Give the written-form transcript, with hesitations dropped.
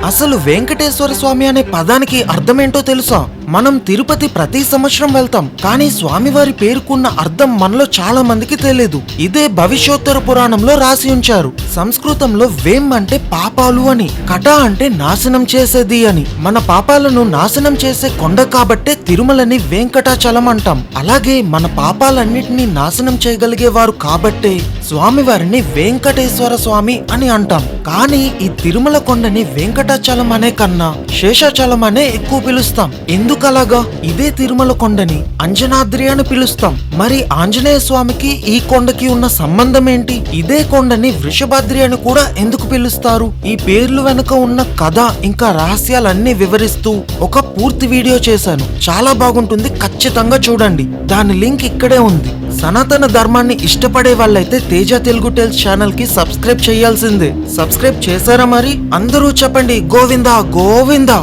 అసలు వెంకటేశ్వర స్వామి అనే పదానికి అర్థమేంటో తెలుసా? మనం తిరుపతి ప్రతి సంవత్సరం వెళ్తాం, కానీ స్వామివారి పేరుకున్న అర్థం మనలో చాలా మందికి తెలియదు. ఇదే భవిష్యోత్తర పురాణంలో రాసి ఉంచారు. సంస్కృతంలో వేం అంటే పాపాలు అని, కట అంటే నాశనం చేసేది అని. మన పాపాలను నాశనం చేసే కొండ కాబట్టే తిరుమలని వెంకటాచలం అంటాం. అలాగే మన పాపాలన్నిటినీ నాశనం చేయగలిగేవారు కాబట్టే స్వామివారిని వెంకటేశ్వర స్వామి అని అంటాం. కానీ ఈ తిరుమల కొండని వెంకటాచలం అనే కన్నా శేషాచలం అనే ఎక్కువ పిలుస్తాం. ఎందుకలాగా? ఇదే తిరుమల కొండని అంజనాద్రి అని పిలుస్తాం. మరి ఆంజనేయ స్వామికి ఈ కొండకి ఉన్న సంబంధం ఏంటి? ఇదే కొండని వృషభాద్రి అని కూడా ఎందుకు పిలుస్తారు? ఈ పేర్లు వెనుక ఉన్న కథ ఇంకా రహస్యాలన్నీ వివరిస్తూ ఒక పూర్తి వీడియో చేశాను. చాలా బాగుంటుంది, ఖచ్చితంగా చూడండి. దాని లింక్ ఇక్కడే ఉంది. సనాతన ధర్మాన్ని ఇష్టపడే వాళ్ళైతే తేజ తెలుగు టెల్స్ ఛానల్ కి సబ్స్క్రైబ్ చేయాల్సిందే. సబ్స్క్రైబ్ చేశారా మరి? అందరూ చెప్పండి గోవిందా గోవిందా.